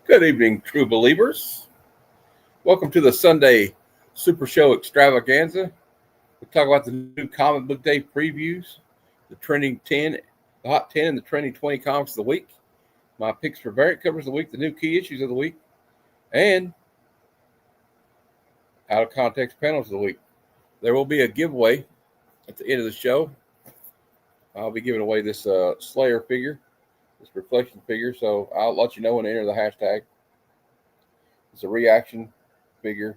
Good evening, true believers. Welcome to the Sunday Supershow Extravaganza. We'll talk about the new comic book day previews, the trending 10, the hot 10, and the trending 20 comics of the week. My picks for variant covers of the week, the new key issues of the week, and out of context panels of the week. There will be a giveaway at the end of the show. I'll be giving away this Slayer figure, this reflection figure, so I'll let you know when to enter the hashtag. It's a reaction figure,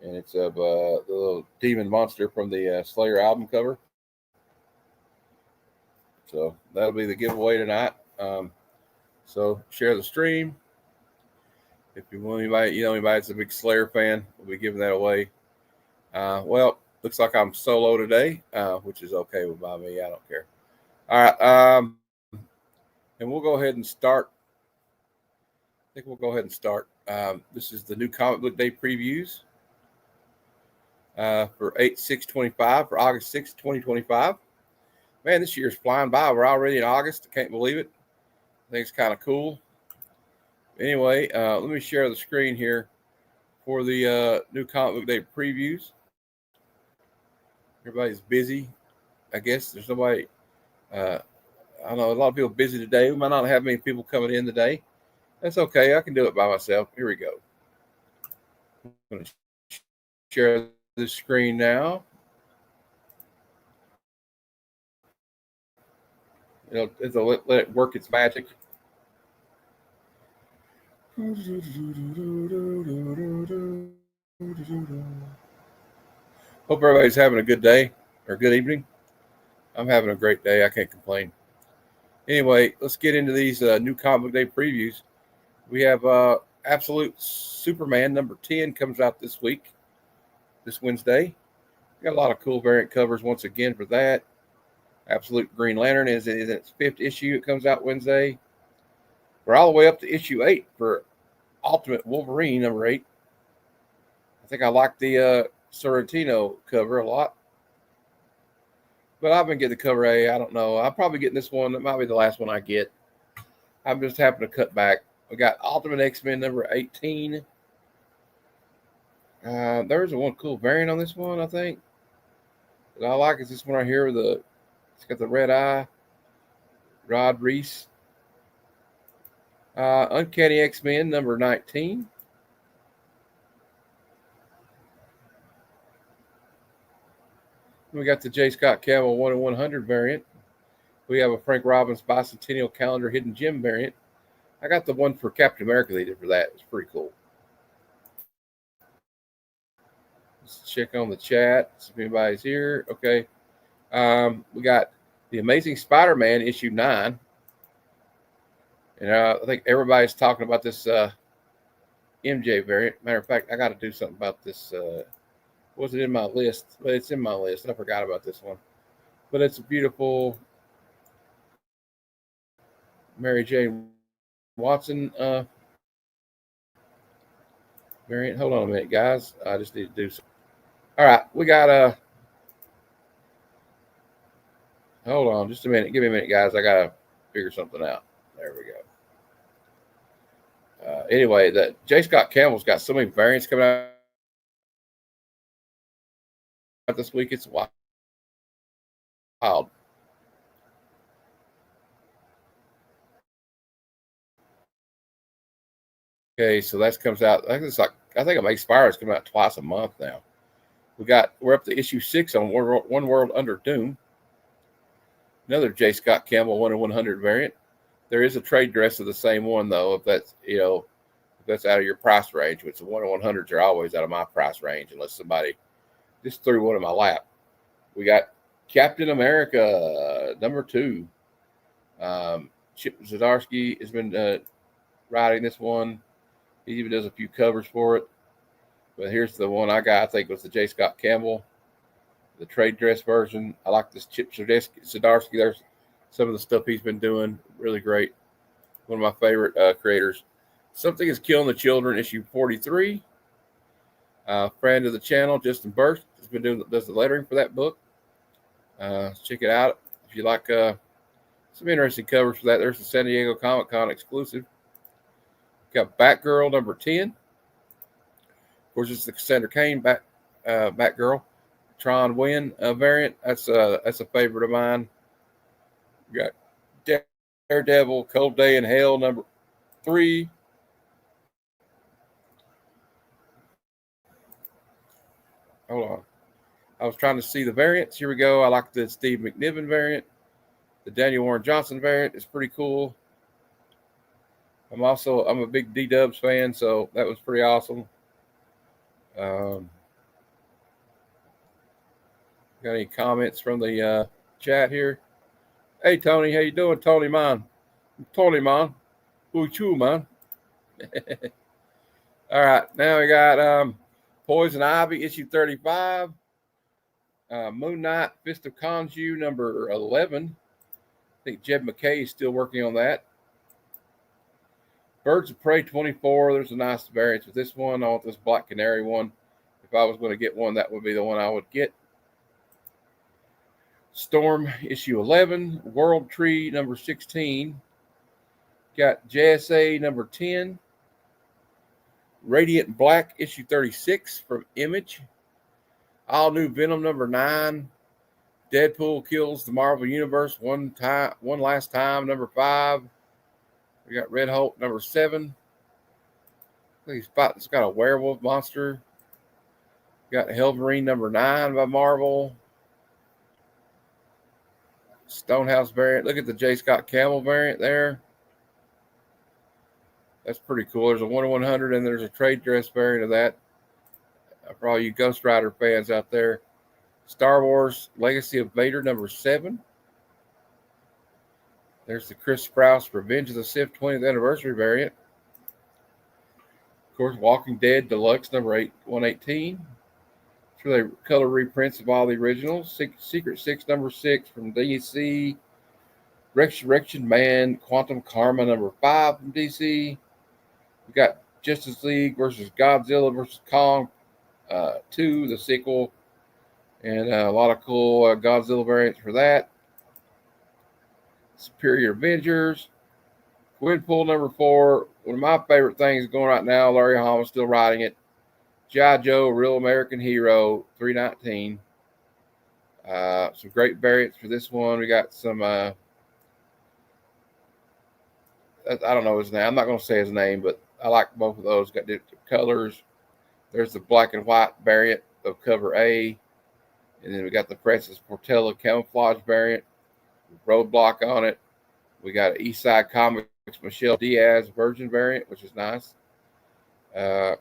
and it's of the little demon monster from the Slayer album cover. So that'll be the giveaway tonight. So share the stream. If you want anybody that's a big Slayer fan, we'll be giving that away. Looks like I'm solo today, which is okay by me. I don't care. All right, and we'll go ahead and start. I think we'll go ahead and start. This is the new comic book day previews for 8/6/25 for August 6th, 2025. Man, this year's flying by. We're already in August. I can't believe it. I think it's kind of cool. Anyway, let me share the screen here for the new comic book day previews. Everybody's busy. I guess there's nobody. I don't know. A lot of people busy today. We might not have many people coming in today. That's okay. I can do it by myself. Here we go. I'm going to share the screen now. It'll let it work its magic. Hope everybody's having a good day or good evening. I'm having a great day. I can't complain. Anyway, let's get into these new comic book day previews. We have Absolute Superman number 10 comes out this week, this Wednesday. We got a lot of cool variant covers once again for that. Absolute Green Lantern is in its 5th issue. It comes out Wednesday. We're all the way up to issue 8 for Ultimate Wolverine number 8. I think I like the Sorrentino cover a lot. But I've been getting the cover A. I don't know. I'm probably getting this one. It might be the last one I get. I'm just happen to cut back. We got Ultimate X-Men number 18. There's one cool variant on this one, I think. That I like is this one right here. It's got the red eye. Rod Reese. Uncanny X-Men number 19. We got the J. Scott Campbell 1 in 100 variant. We have a Frank Robbins Bicentennial Calendar Hidden Gem variant. I got the one for Captain America they did for that. It's pretty cool. Let's check on the chat, see if anybody's here. Okay. We got the Amazing Spider-Man issue 9. And I think everybody's talking about this MJ variant. Matter of fact, I got to do something about this. Wasn't in my list, but it's in my list. I forgot about this one. But it's a beautiful Mary Jane Watson variant. Hold on a minute, guys. I just need to do something. All right, we got hold on just a minute. Give me a minute, guys. I got to figure something out. There we go. Anyway, that J. Scott Campbell's got so many variants coming out this week. It's wild. Okay, so that comes out. I think Amazing Spider is coming out twice a month now. We're up to issue 6 on One World Under Doom. Another J. Scott Campbell 1 in 100 variant. There is a trade dress of the same one though. If that's out of your price range, which the 1 in 100s are always out of my price range unless somebody just threw one in my lap. We got Captain America number 2. Chip Zdarsky has been writing this one. He even does a few covers for it. But here's the one I got. I think it was the J. Scott Campbell, the trade dress version. I like this Chip Zdarsky. There's some of the stuff he's been doing. Really great. One of my favorite creators. Something is Killing the Children, issue 43. Friend of the channel, Justin Burst, has been does the lettering for that book. Check it out if you like some interesting covers for that. There's the San Diego Comic-Con exclusive. Got Batgirl number 10. Of course, it's the Cassandra Cain Batgirl. Tron Win variant. That's a favorite of mine. We got Daredevil, Cold Day in Hell number 3. Hold on. I was trying to see the variants. Here we go. I like the Steve McNiven variant. The Daniel Warren Johnson variant is pretty cool. I'm a big D-Dubs fan, so that was pretty awesome. Got any comments from the chat here? Hey, Tony. How you doing, Tony, man? Tony, man. Who you, man? All right. Now we got Poison Ivy, issue 35. Moon Knight, Fist of Khonshu, number 11. I think Jed McKay is still working on that. Birds of Prey 24. There's a nice variance with this one. I want this Black Canary one. If I was going to get one, that would be the one I would get. Storm, issue 11. World Tree, number 16. Got JSA, number 10. Radiant Black, issue 36 from Image. All New Venom, number 9. Deadpool kills the Marvel Universe one last time, number 5. We got Red Hulk, number 7. I think it's got a werewolf monster. Got Hellverine, number 9 by Marvel. Stonehouse variant. Look at the J. Scott Campbell variant there. That's pretty cool. There's a 1-100 and there's a trade dress variant of that. For all you Ghost Rider fans out there. Star Wars Legacy of Vader, number 7. There's the Chris Sprouse Revenge of the Sith 20th anniversary variant. Of course, Walking Dead Deluxe, number 118. It's really color reprints of all the originals. Secret 6, number 6 from DC. Resurrection Man, Quantum Karma, number 5 from DC. We got Justice League versus Godzilla versus Kong 2, the sequel. And a lot of cool Godzilla variants for that. Superior Avengers. Gwenpool number 4. One of my favorite things going right now. Larry Hama still writing it. G.I. Joe, Real American Hero, 319. Some great variants for this one. We got some, I don't know his name. I'm not going to say his name, but I like both of those. Got different colors. There's the black and white variant of cover A. And then we got the Francis Portela camouflage variant. Roadblock on it. We got an Eastside Comics Michelle Diaz version variant, which is nice. Let's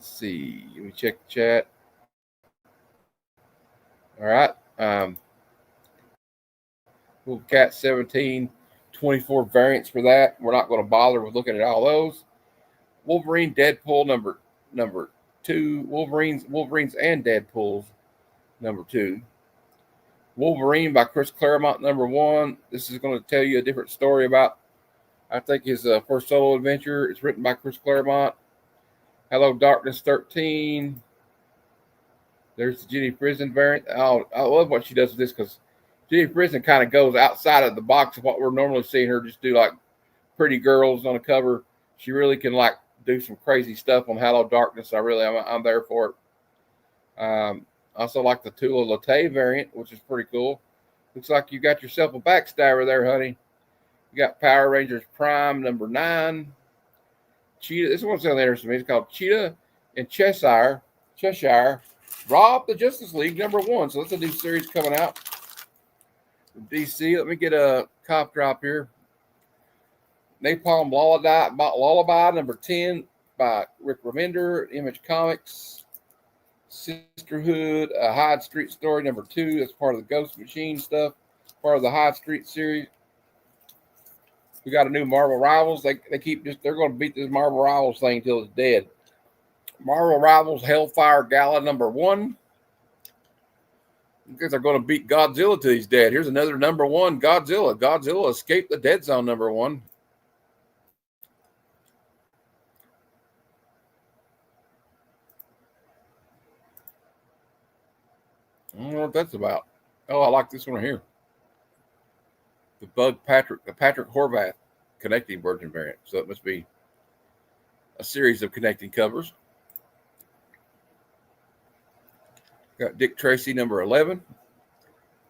see. Let me check the chat. All right. Little Cat 17, 24 variants for that. We're not going to bother with looking at all those. Wolverine, Deadpool number 2. Wolverines and Deadpools number 2. Wolverine by Chris Claremont, number 1. This is going to tell you a different story about, I think, his first solo adventure. It's written by Chris Claremont. Hello, Darkness 13. There's the Jenny Prison variant. I love what she does with this because Jenny Prison kind of goes outside of the box of what we're normally seeing her just do, like pretty girls on a cover. She really can like do some crazy stuff on Hello, Darkness. I'm there for it. Also like the Tula Latte variant, which is pretty cool. Looks like you got yourself a backstabber there, honey. You got Power Rangers Prime number 9. Cheetah. This one's sounds interesting to me. It's called Cheetah and Cheshire. Rob the Justice League number 1. So that's a new series coming out from DC. Let me get a cop drop here. Napalm Lullaby number 10 by Rick Remender, Image Comics. Sisterhood, Hyde Street Story number 2. That's part of the Ghost Machine stuff. Part of the Hyde Street series. We got a new Marvel Rivals. They're going to beat this Marvel Rivals thing until it's dead. Marvel Rivals Hellfire Gala number 1. Because they're going to beat Godzilla till he's dead. Here's another number 1 Godzilla. Godzilla escaped the dead zone number 1. I don't know what that's about. Oh, I like this one right here. The Patrick Horvath connecting version variant. So it must be a series of connecting covers. Got Dick Tracy number 11.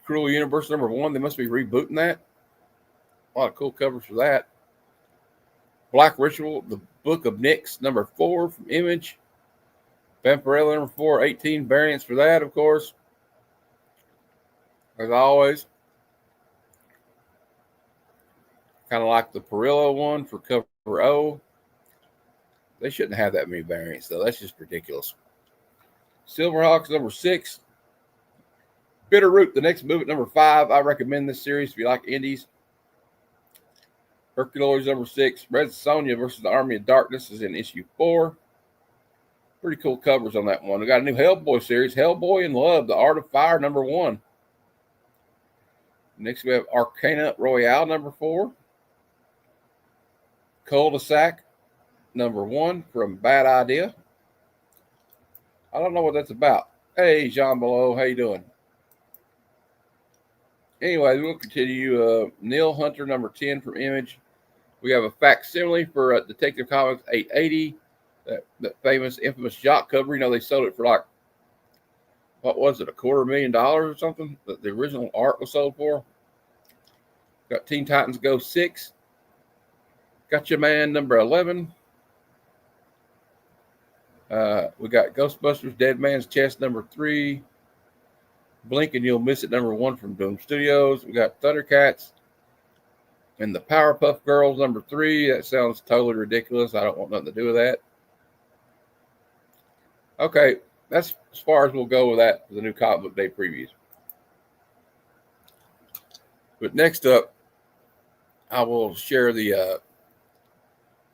Cruel Universe number 1. They must be rebooting that. A lot of cool covers for that. Black Ritual, the Book of Nyx number 4 from Image. Vampirella number 4, 18 variants for that, of course. As always. Kind of like the Perillo one for cover O. They shouldn't have that many variants, though. That's just ridiculous. Silverhawks number 6. Bitterroot, the next move at number 5. I recommend this series if you like indies. Hercules number 6. Red Sonja versus the Army of Darkness is in issue 4. Pretty cool covers on that one. We got a new Hellboy series, Hellboy in Love, The Art of Fire number 1. Next we have Arcana Royale number 4. Cul-de-sac number 1 from Bad Idea. I don't know what that's about. Hey, Jean Below, how you doing? Anyway, we'll continue. Neil Hunter number 10 from Image. We have a facsimile for Detective Comics 880. That famous, infamous Jock cover. You know, they sold it for like, what was it, $250,000 or something? The original art was sold for. Got Teen Titans Go 6. Got Your Man number 11. We got Ghostbusters Dead Man's Chest number 3. Blink and You'll Miss It number 1 from Boom Studios. We got Thundercats and the Powerpuff Girls number 3. That sounds totally ridiculous. I don't want nothing to do with that. Okay, that's as far as we'll go with that for the new comic book day previews. But next up, I will share the,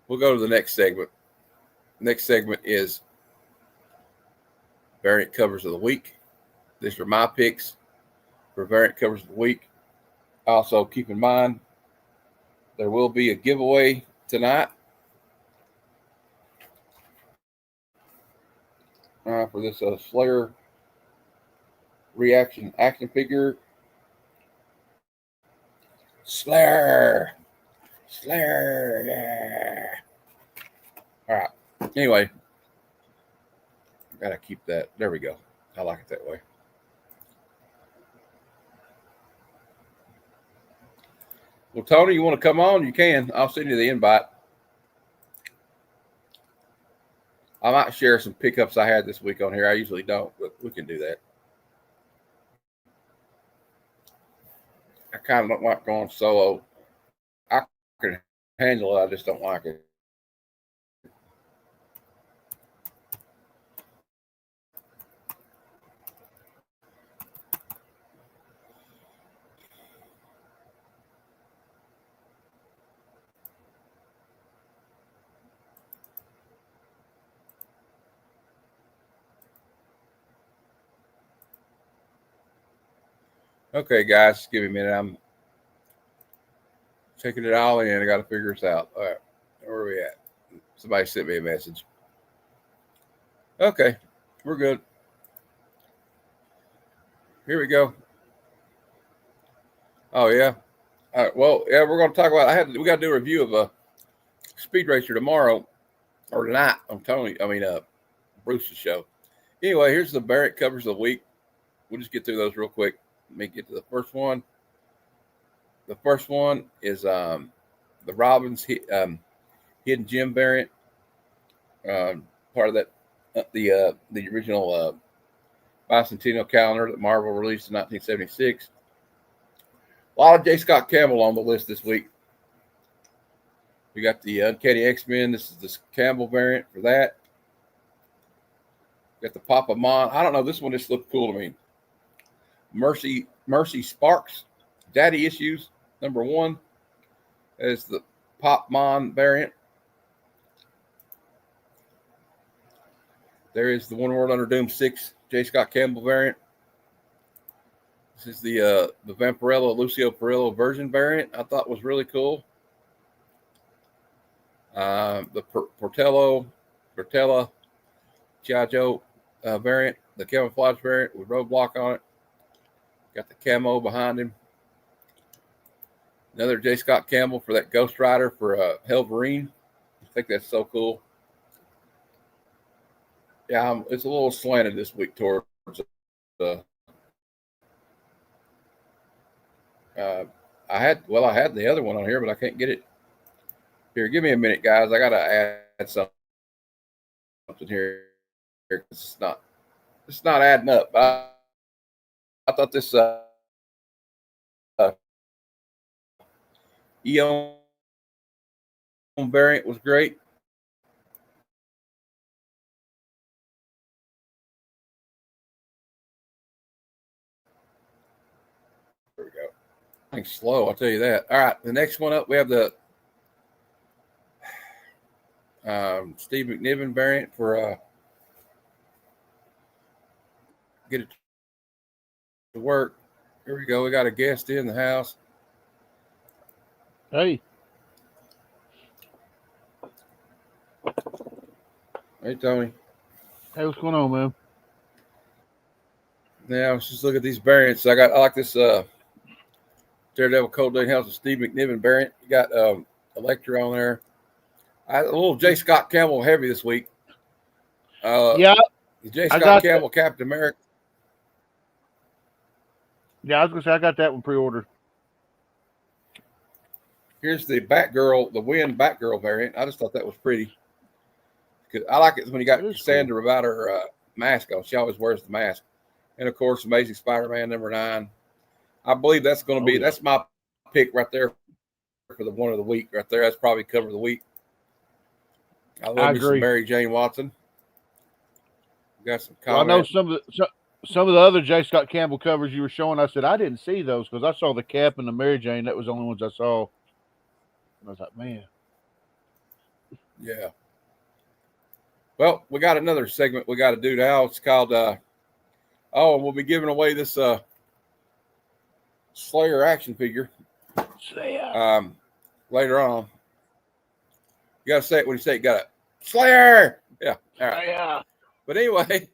we'll go to the next segment. Next segment is variant covers of the week. These are my picks for variant covers of the week. Also, keep in mind, there will be a giveaway tonight for this Slayer reaction action figure. Slayer. Yeah. All right. Anyway, gotta keep that. There we go. I like it that way. Well, Tony, you want to come on? You can. I'll send you the invite. I might share some pickups I had this week on here. I usually don't, but we can do that. I kind of don't like going solo. I can handle it. I just don't like it. Okay, guys, just give me a minute. I'm taking it all in. I got to figure this out. All right, where are we at? Somebody sent me a message. Okay, we're good. Here we go. Oh yeah. All right. Well, yeah, we're going to talk about. We got to do a review of a Speed Racer tomorrow or tonight on Bruce's show. Anyway, here's the variant covers of the week. We'll just get through those real quick. Let me get to the first one. The first one is the Robin's Hidden Gem variant. Part of that, the original bicentennial calendar that Marvel released in 1976. A lot of J. Scott Campbell on the list this week. We got the Uncanny X-Men. This is the Campbell variant for that. Got the Papa Mon. I don't know. This one just looked cool to me. Mercy Sparks, Daddy Issues, number 1. Is the Pop Mon variant. There is the One World Under Doom 6 J. Scott Campbell variant. This is the Vampirella Lucio Perillo version variant. I thought was really cool. The Portella G.I. Joe variant, the camouflage variant with roadblock on it. Got the camo behind him. Another J. Scott Campbell for that Ghost Rider for Helverine. I think that's so cool. Yeah, it's a little slanted this week towards. Uh, I had the other one on here, but I can't get it. Here, give me a minute, guys. I gotta add something here. It's not adding up. I thought this Eon variant was great. There we go. Thing's slow, I'll tell you that. All right, the next one up, we have the Steve McNiven variant for get it to work. Here we go. We got a guest in the house. Hey. Hey, Tony. Hey, what's going on, man? Yeah, let's just look at these variants. I like this Daredevil Cold Day House of Steve McNiven variant. You got Electra on there. I had a little J. Scott Campbell heavy this week. Yeah. J. Scott Campbell, that. Captain America. Yeah, I was going to say, I got that one pre-ordered. Here's the Batgirl, the Wind Batgirl variant. I just thought that was pretty. I like it when you got Cassandra cool. Without her mask on. She always wears the mask. And, of course, Amazing Spider-Man #9. I believe that's going to be, that's my pick right there for the one of the week right there. That's probably cover of the week. I love me some Mary Jane Watson. Got some comments. Well, I know some of the other J. Scott Campbell covers you were showing. I said I didn't see those because I saw the Cap and the Mary Jane. That was the only ones I saw. And I was like, man. Yeah. Well, we got another segment we got to do now. It's called, we'll be giving away this Slayer action figure. Slayer. Later on. You got to say it when you say it. Got it. Slayer. Yeah. All right. Slayer. But anyway,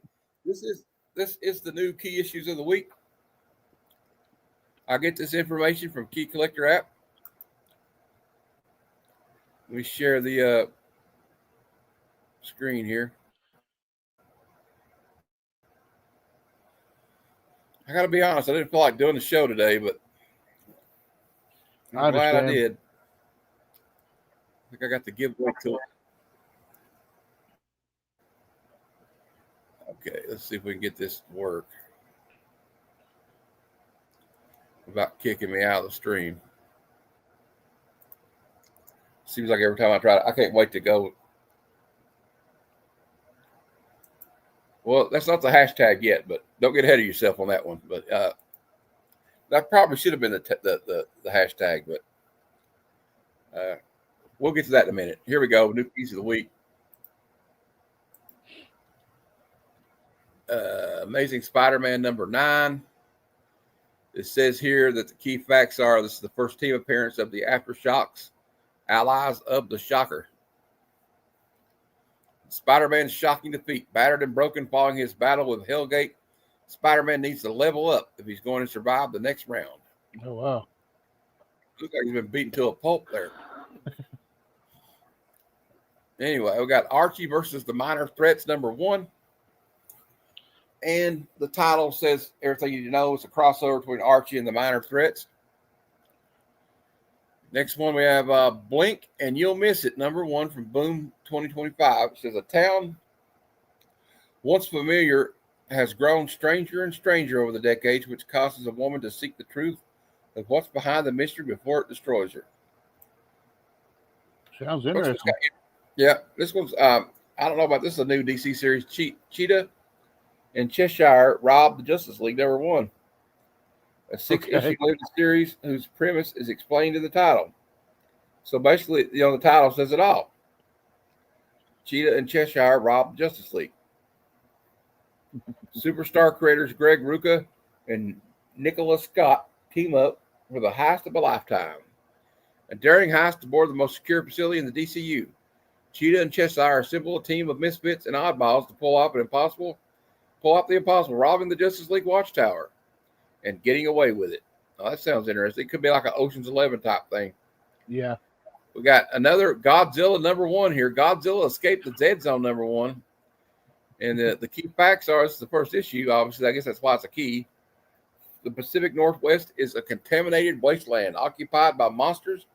this is the new key issues of the week. I get this information from Key Collector app. Let me share the screen here. I got to be honest, I didn't feel like doing the show today, but I'm glad I did. I think I got the giveaway to it. Okay, let's see if we can get this to work. About kicking me out of the stream. Seems like every time I try it, I can't wait to go. Well, that's not the hashtag yet, but don't get ahead of yourself on that one. But that probably should have been the hashtag, but we'll get to that in a minute. Here we go. New piece of the week. Amazing Spider-Man #9. It says here that the key facts are this is the first team appearance of the Aftershocks, allies of the Shocker. Spider-Man's shocking defeat. Battered and broken following his battle with Hellgate, Spider-Man needs to level up if he's going to survive the next round. Oh, wow. Looks like he's been beaten to a pulp there. Anyway, we got Archie versus the Minor Threats #1. And the title says everything you need to know. It's a crossover between Archie and the Minor Threats. Next one, we have Blink and You'll Miss It, #1 from Boom 2025. It says a town once familiar has grown stranger and stranger over the decades, which causes a woman to seek the truth of what's behind the mystery before it destroys her. Sounds interesting. This one's, I don't know about this, is a new DC series. Cheetah and Cheshire robbed the Justice League #1. A 6-issue limited series whose premise is explained in the title. So basically, the title says it all. Cheetah and Cheshire robbed the Justice League. Superstar creators Greg Rucka and Nicholas Scott team up for the heist of a lifetime. A daring heist aboard the most secure facility in the DCU. Cheetah and Cheshire assemble a team of misfits and oddballs to pull off the impossible, robbing the Justice League Watchtower and getting away with it. Oh, that sounds interesting. It could be like an Ocean's 11 type thing. Yeah. We got another Godzilla #1 here. Godzilla escaped the Dead Zone #1 And the key facts are, this is the first issue, obviously. I guess that's why it's a key. The Pacific Northwest is a contaminated wasteland occupied by monsters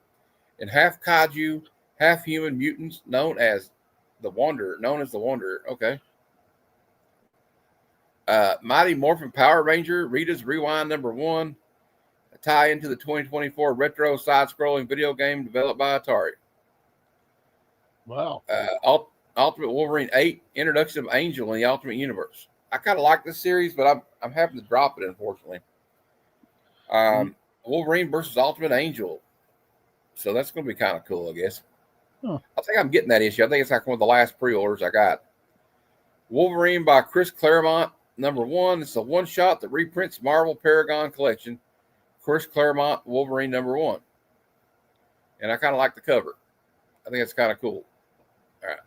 and half kaiju, half human mutants known as the Wanderer. Okay. Mighty Morphin Power Ranger, Rita's Rewind #1, a tie into the 2024 retro side-scrolling video game developed by Atari. Wow. Ultimate Wolverine 8, introduction of Angel in the Ultimate Universe. I kind of like this series, but I'm having to drop it, unfortunately. Wolverine versus Ultimate Angel. So that's going to be kind of cool, I guess. Huh. I think I'm getting that issue. I think it's like one of the last pre-orders I got. Wolverine by Chris Claremont, #1. It's a one-shot that reprints Marvel Paragon collection. Chris Claremont, Wolverine #1. And I kind of like the cover. I think it's kind of cool. All right.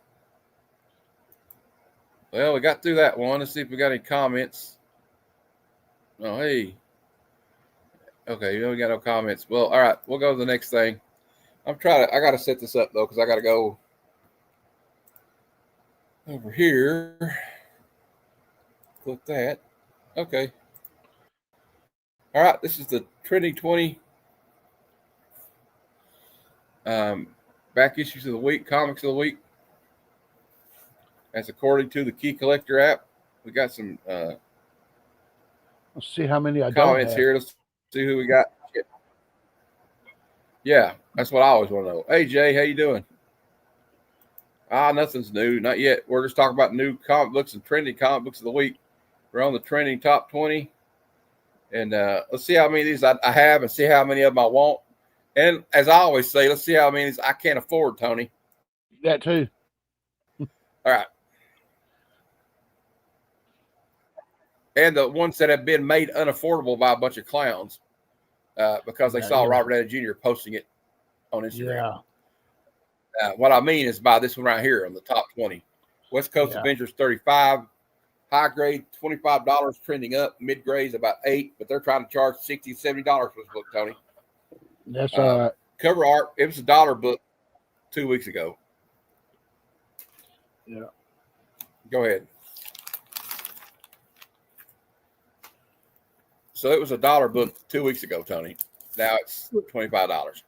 Well, we got through that one. Let's see if we got any comments. Oh, hey. Okay, we got no comments. Well, all right. We'll go to the next thing. I got to set this up, though, because I got to go over here. Click that. Okay. All right. This is the Trending 20 back issues of the week, comics of the week. That's according to the Key Collector app. We got some Let's see how many I comments don't have. here. Let's see who we got. Yeah, that's what I always want to know. Hey, Jay, how you doing? Nothing's new. Not yet. We're just talking about new comic books and trending comic books of the week. We're on the trending top 20. And let's see how many of these I have and see how many of them I want. And as I always say, let's see how many of these I can't afford, Tony. That too. All right. And the ones that have been made unaffordable by a bunch of clowns because they saw Robert Downey Jr. posting it on Instagram. Yeah. What I mean is by this one right here on the top 20. West Coast Avengers 35. High grade, $25, trending up. Mid grade is about $8, but they're trying to charge $60, $70 for this book, Tony. That's all right. Cover art, it was a $1 book 2 weeks ago. Yeah. Go ahead. So it was a $1 book 2 weeks ago, Tony. Now it's $25.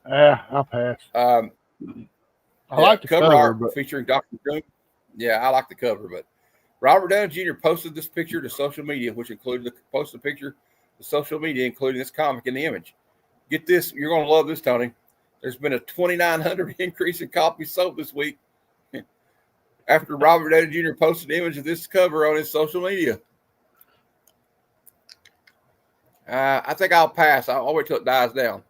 Yeah, I'll pass. I like the cover art but... featuring Dr. Doom. Yeah, I like the cover, but Robert Downey Jr. posted this picture to social media, which included posted a picture to social media, including this comic in the image. Get this, you're going to love this, Tony. There's been a 2,900 increase in copies sold this week after Robert Downey Jr. posted an image of this cover on his social media. I think I'll pass. I'll wait till it dies down.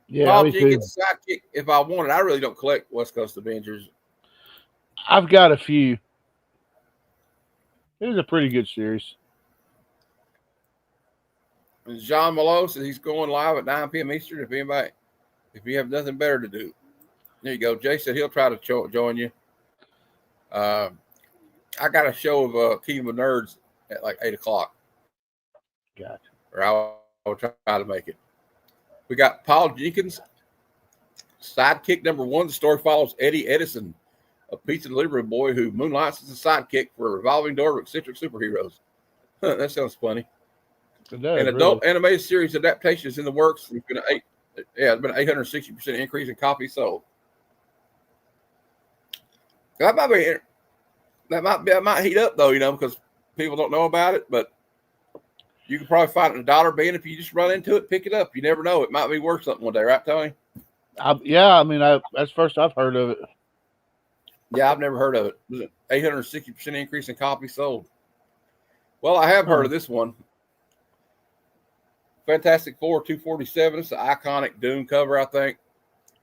Yeah, Paul Jenkins sidekick if I want it. I really don't collect West Coast Avengers. I've got a few. It was a pretty good series. And Jean Malo says he's going live at 9 p.m. Eastern. If you have nothing better to do, there you go. Jay said he'll try to join you. I got a show of Kingdom of Nerds at like 8 o'clock. Gotcha. Or I'll try to make it. We got Paul Jenkins, sidekick #1. The story follows Eddie Edison, a pizza delivery boy who moonlights as a sidekick for a revolving door of eccentric superheroes. That sounds funny. An adult animated series adaptation is in the works. It's been it's been an 860% increase in copies sold. That might heat up though, because people don't know about it, but you can probably find it in a dollar bin if you just run into it, pick it up. You never know; it might be worth something one day, right, Tony? That's the first I've heard of it. Yeah, I've never heard of it. It was an 860% increase in copies sold. Well, I have heard of this one. Fantastic Four 247. It's an iconic Doom cover, I think.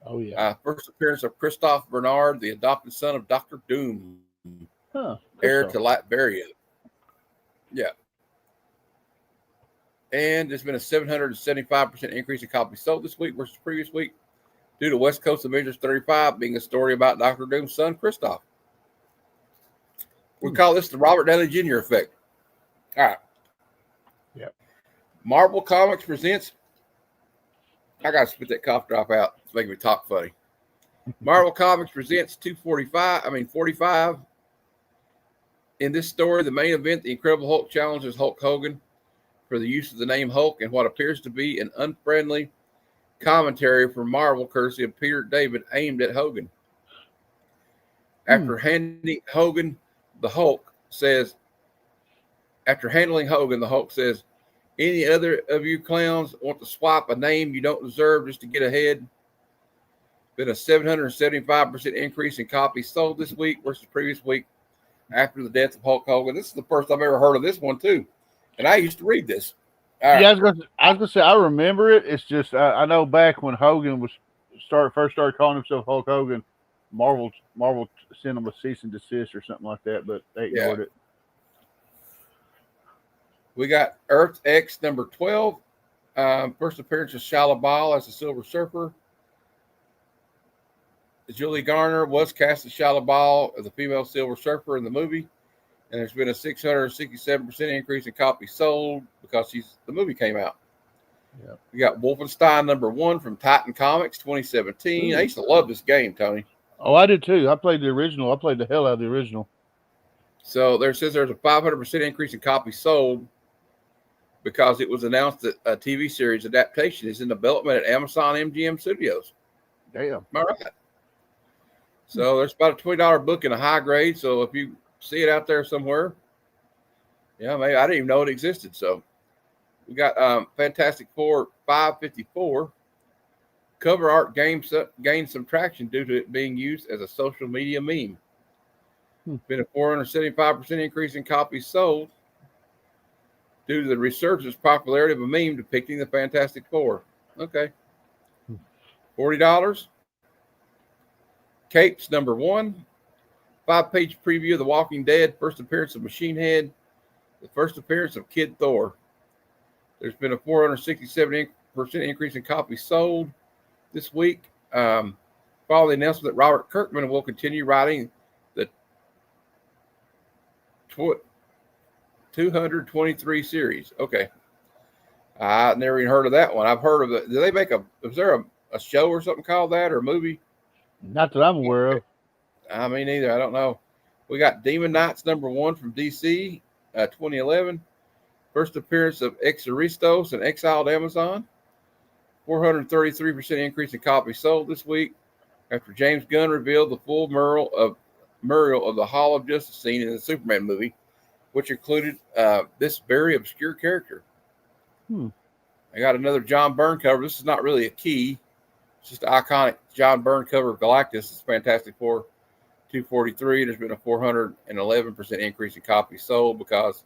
Oh, yeah. First appearance of Christophe Bernard, the adopted son of Dr. Doom, heir to Latveria. Yeah. And there's been a 775% increase in copies sold this week versus previous week due to West Coast Avengers 35 being a story about Dr. Doom's son, Christoph. We call this the Robert Downey Jr. effect. All right. Yep. Marvel Comics presents. I got to spit that cough drop out. It's making me talk funny. Marvel Comics presents 45. In this story, the main event, the Incredible Hulk challenges Hulk Hogan for the use of the name Hulk and what appears to be an unfriendly commentary from Marvel, courtesy of Peter David, aimed at Hogan. After handing Hogan, the Hulk says, any other of you clowns want to swap a name you don't deserve just to get ahead? Been a 775% increase in copies sold this week versus previous week after the death of Hulk Hogan. This is the first I've ever heard of this one, too. And I used to read this. All right. I was gonna say I remember it. It's just I know back when Hogan was first started calling himself Hulk Hogan, Marvel sent him a cease and desist or something like that, but they ignored it. We got Earth X number 12. First appearance of Shia LaBeouf as the Silver Surfer. Julie Garner was cast as Shia LaBeouf as the female Silver Surfer in the movie. And there's been a 667% increase in copies sold because the movie came out. Yep. We got Wolfenstein number 1 from Titan Comics 2017. I used to love this game, Tony. Oh, I did too. I played the original. I played the hell out of the original. So there says there's a 500% increase in copies sold because it was announced that a TV series adaptation is in development at Amazon MGM Studios. Damn. Am I right? So there's about a $20 book in a high grade. So if you see it out there somewhere, maybe I didn't even know it existed. So we got Fantastic Four 554. Cover art gained some traction due to it being used as a social media meme. Been a 475% increase in copies sold due to the resurgence popularity of a meme depicting the Fantastic Four. Okay. $40. Capes number 1. 5-page preview of The Walking Dead. First appearance of Machine Head. The first appearance of Kid Thor. There's been a 467% increase in copies sold this week. Following the announcement that Robert Kirkman will continue writing the 223 series. Okay. I never even heard of that one. I've heard of it. Did they make is there a show or something called that, or a movie? Not that I'm aware of. I mean, neither. I don't know. We got Demon Knights number 1 from DC 2011. First appearance of Exaristos and Exiled Amazon. 433% increase in copies sold this week after James Gunn revealed the full mural of the Hall of Justice scene in the Superman movie, which included this very obscure character. I got another John Byrne cover. This is not really a key. It's just an iconic John Byrne cover of Galactus. It's Fantastic Four 243. There's been a 411% increase in copies sold because,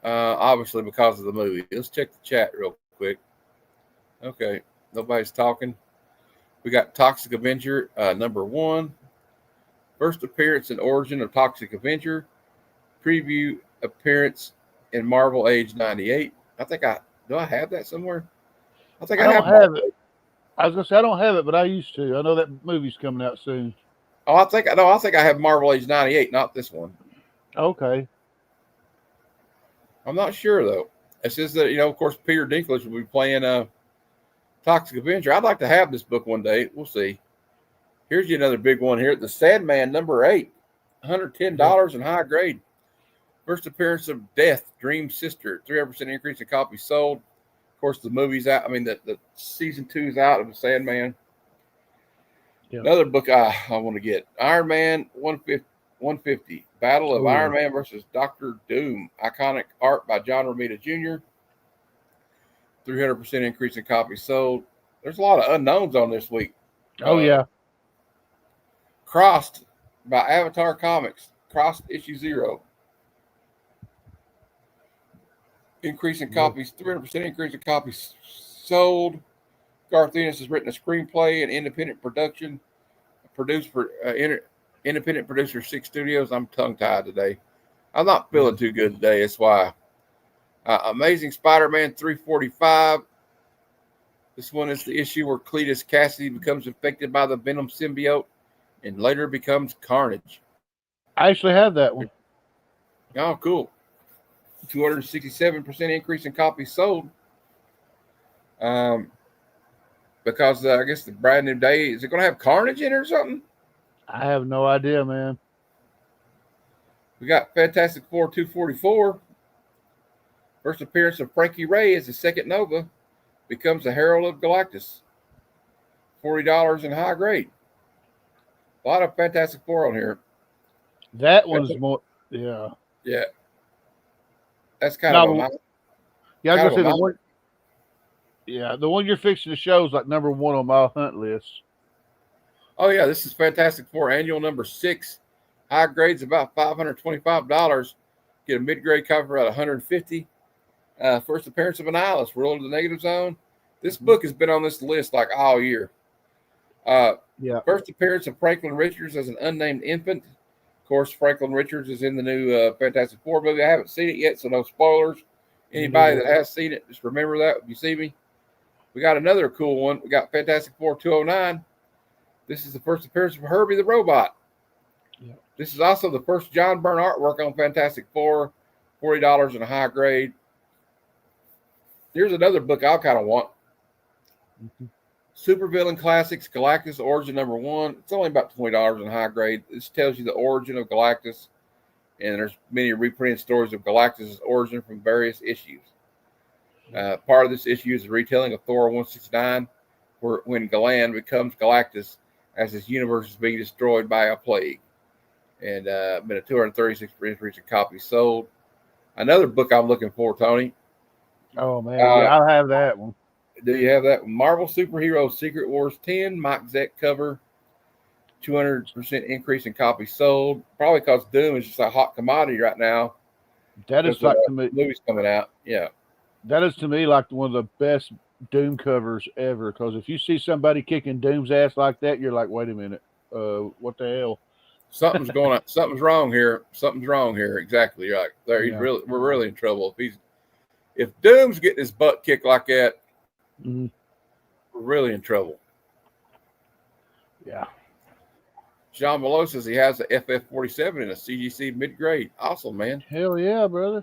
obviously, because of the movie. Let's check the chat real quick. Okay, nobody's talking. We got Toxic Avenger number 1. First appearance and origin of Toxic Avenger. Preview appearance in Marvel Age 98. Do I have that somewhere? I think I don't have it. I was gonna say I don't have it, but I used to. I know that movie's coming out soon. Oh, I think I have Marvel Age 98, not this one. Okay. I'm not sure though. It says that, of course, Peter Dinklage will be playing Toxic Avenger. I'd like to have this book one day. We'll see. Here's another big one here. The Sandman number 8, $110 in high grade. First appearance of Death, Dream's sister, 300% increase in copies sold. Of course, the movie's out. I mean, the season 2's out of the Sandman. Yep. Another book I want to get. Iron Man 150. Battle of Iron Man versus Dr. Doom. Iconic art by John Romita Jr. 300% increase in copies sold. There's a lot of unknowns on this week. Oh, yeah. Crossed by Avatar Comics. Crossed issue 0. Increase in copies, 300% increase in copies sold. Garth Ennis has written a screenplay and independent production. Produced for independent producer 6 Studios. I'm tongue-tied today. I'm not feeling too good today. That's why. Amazing Spider-Man 345. This one is the issue where Cletus Cassidy becomes infected by the Venom symbiote and later becomes Carnage. I actually have that one. Oh, cool. 267% increase in copies sold. Because I guess the brand new day, is it going to have Carnage in it or something? I have no idea, man. We got Fantastic Four 244. First appearance of Frankie Ray as the second Nova. Becomes the Herald of Galactus. $40 in high grade. A lot of Fantastic Four on here. That one's more, yeah. Yeah. That's kind No, of a mile. Yeah, I was kind gonna of say a the mile. one. Yeah, the one you're fixing to show is like number 1 on my hunt list. Oh, yeah. This is Fantastic Four annual number 6. High grade's about $525. Get a mid-grade cover at $150. First appearance of Annihilus, World of the Negative Zone. This book has been on this list like all year. Yeah. First appearance of Franklin Richards as an unnamed infant. Of course, Franklin Richards is in the new Fantastic Four movie. I haven't seen it yet, so no spoilers. Anybody that has seen it, just remember that if you see me. We got another cool one. We got Fantastic Four 209. This is the first appearance of Herbie the Robot. Yeah. This is also the first John Byrne artwork on Fantastic Four. $40 in a high grade. Here's another book I kind of want. Supervillain Classics, Galactus Origin number 1. It's only about $20 in high grade. This tells you the origin of Galactus, and there's many reprinted stories of Galactus' origin from various issues. Part of this issue is a retelling of Thor 169, when Galan becomes Galactus as his universe is being destroyed by a plague. And been a 236 recent copies sold. Another book I'm looking for, Tony. Oh man, yeah, I'll have that one. Do you have that? Marvel Superhero Secret Wars 10, Mike Zeck cover, 200% increase in copies sold. Probably because Doom is just a hot commodity right now. That is like to me, movies coming out. Yeah, that is to me like one of the best Doom covers ever. Because if you see somebody kicking Doom's ass like that, you're like, wait a minute, what the hell? Something's going on. Something's wrong here. Something's wrong here. Exactly. You're like, there. Yeah. We're really in trouble. If Doom's getting his butt kicked like that, we're really in trouble. Yeah. John Malone says he has a FF47 in a CGC mid-grade. Awesome, man. Hell yeah, brother.